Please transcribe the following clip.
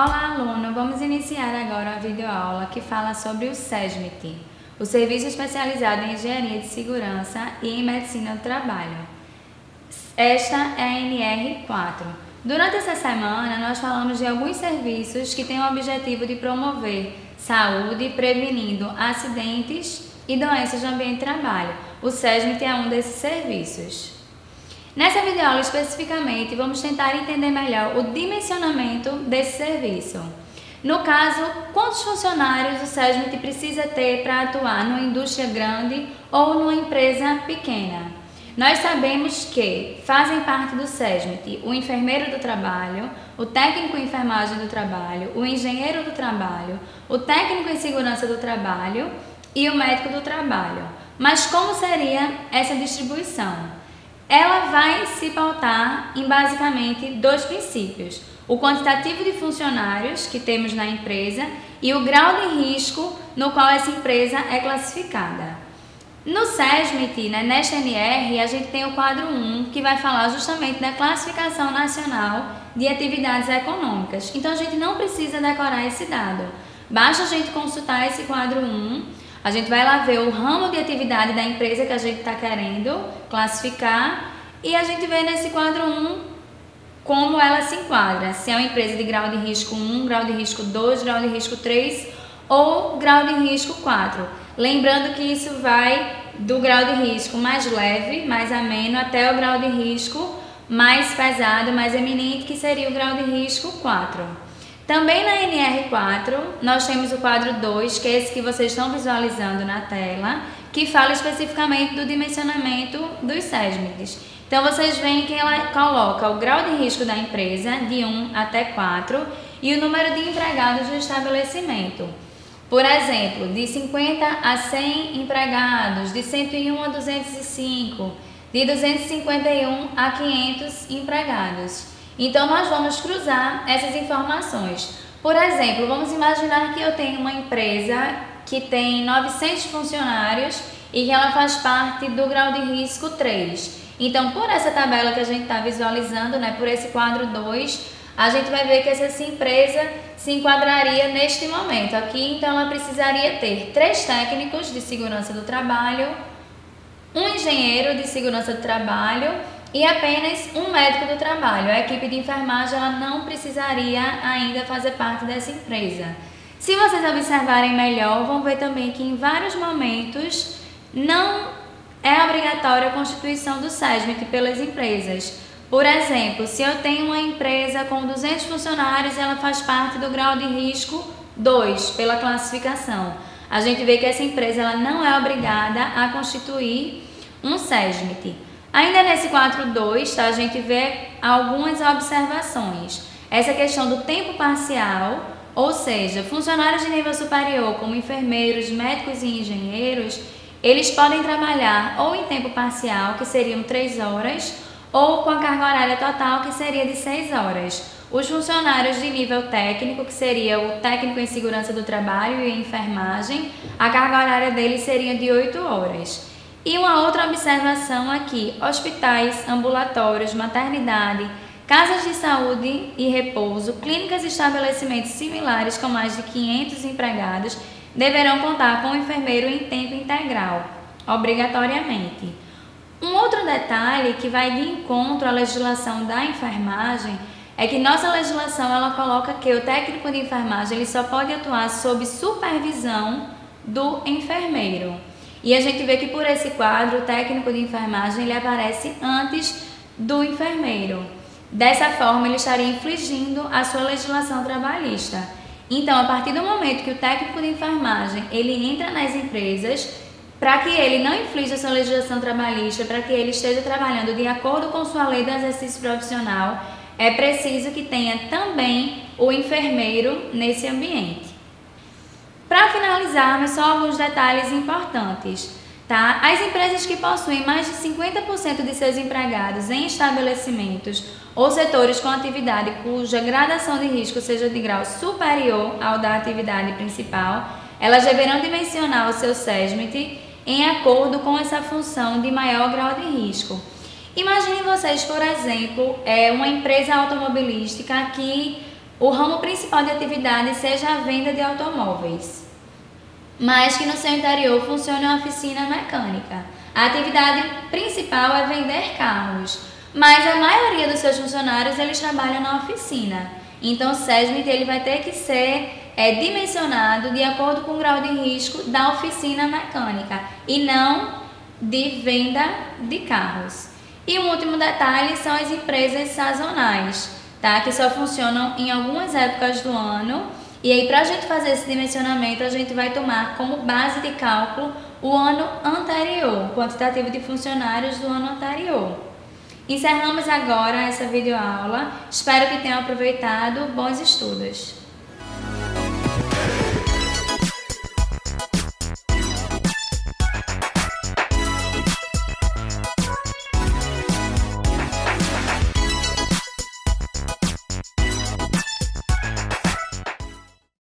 Olá, aluno! Vamos iniciar agora a videoaula que fala sobre o SESMIT, o Serviço Especializado em Engenharia de Segurança e em Medicina do Trabalho. Esta é a NR4. Durante essa semana, nós falamos de alguns serviços que têm o objetivo de promover saúde, prevenindo acidentes e doenças no ambiente de trabalho. O SESMIT é um desses serviços. Nessa videoaula especificamente, vamos tentar entender melhor o dimensionamento desse serviço. No caso, quantos funcionários o SESMIT precisa ter para atuar numa indústria grande ou numa empresa pequena? Nós sabemos que fazem parte do SESMIT o enfermeiro do trabalho, o técnico em enfermagem do trabalho, o engenheiro do trabalho, o técnico em segurança do trabalho e o médico do trabalho. Mas como seria essa distribuição? Ela vai se pautar em basicamente dois princípios: o quantitativo de funcionários que temos na empresa e o grau de risco no qual essa empresa é classificada. No SESMIT, nesta NR, a gente tem o quadro 1, que vai falar justamente da Classificação Nacional de Atividades Econômicas. Então, a gente não precisa decorar esse dado. Basta a gente consultar esse quadro 1. A gente vai lá ver o ramo de atividade da empresa que a gente está querendo classificar e a gente vê nesse quadro 1 como ela se enquadra. Se é uma empresa de grau de risco 1, grau de risco 2, grau de risco 3 ou grau de risco 4. Lembrando que isso vai do grau de risco mais leve, mais ameno, até o grau de risco mais pesado, mais eminente, que seria o grau de risco 4. Também na NR4, nós temos o quadro 2, que é esse que vocês estão visualizando na tela, que fala especificamente do dimensionamento dos SESMITs. Então, vocês veem que ela coloca o grau de risco da empresa, de 1 até 4, e o número de empregados do estabelecimento. Por exemplo, de 50 a 100 empregados, de 101 a 205, de 251 a 500 empregados. Então, nós vamos cruzar essas informações. Por exemplo, vamos imaginar que eu tenho uma empresa que tem 900 funcionários e que ela faz parte do grau de risco 3. Então, por essa tabela que a gente está visualizando, por esse quadro 2, a gente vai ver que essa empresa se enquadraria neste momento. Aqui, então, ela precisaria ter 3 técnicos de segurança do trabalho, um engenheiro de segurança do trabalho e apenas um médico do trabalho. A equipe de enfermagem ela não precisaria ainda fazer parte dessa empresa. Se vocês observarem melhor, vão ver também que em vários momentos não é obrigatória a constituição do SESMIT pelas empresas. Por exemplo, se eu tenho uma empresa com 200 funcionários, ela faz parte do grau de risco 2 pela classificação. A gente vê que essa empresa ela não é obrigada a constituir um SESMIT. Ainda nesse quadro 2, a gente vê algumas observações. Essa questão do tempo parcial, ou seja, funcionários de nível superior, como enfermeiros, médicos e engenheiros, eles podem trabalhar ou em tempo parcial, que seriam 3 horas, ou com a carga horária total, que seria de 6 horas. Os funcionários de nível técnico, que seria o técnico em segurança do trabalho e enfermagem, a carga horária deles seria de 8 horas. E uma outra observação aqui: hospitais, ambulatórios, maternidade, casas de saúde e repouso, clínicas e estabelecimentos similares com mais de 500 empregados deverão contar com um enfermeiro em tempo integral, obrigatoriamente. Um outro detalhe que vai de encontro à legislação da enfermagem é que nossa legislação ela coloca que o técnico de enfermagem ele só pode atuar sob supervisão do enfermeiro. E a gente vê que por esse quadro, o técnico de enfermagem ele aparece antes do enfermeiro. Dessa forma, ele estaria infringindo a sua legislação trabalhista. Então, a partir do momento que o técnico de enfermagem ele entra nas empresas, para que ele não infrinja a sua legislação trabalhista, para que ele esteja trabalhando de acordo com sua lei do exercício profissional, é preciso que tenha também o enfermeiro nesse ambiente. Para finalizarmos, só alguns detalhes importantes, tá? As empresas que possuem mais de 50% de seus empregados em estabelecimentos ou setores com atividade cuja gradação de risco seja de grau superior ao da atividade principal, elas deverão dimensionar o seu SESMIT em acordo com essa função de maior grau de risco. Imaginem vocês, por exemplo, uma empresa automobilística que o ramo principal de atividade seja a venda de automóveis, mas que no seu interior funcione uma oficina mecânica. A atividade principal é vender carros, mas a maioria dos seus funcionários eles trabalham na oficina. Então o SESMIT ele vai ter que ser dimensionado de acordo com o grau de risco da oficina mecânica e não de venda de carros. E um último detalhe são as empresas sazonais, tá? Que só funcionam em algumas épocas do ano. E aí, para a gente fazer esse dimensionamento, a gente vai tomar como base de cálculo o ano anterior, o quantitativo de funcionários do ano anterior. Encerramos agora essa videoaula. Espero que tenham aproveitado. Bons estudos!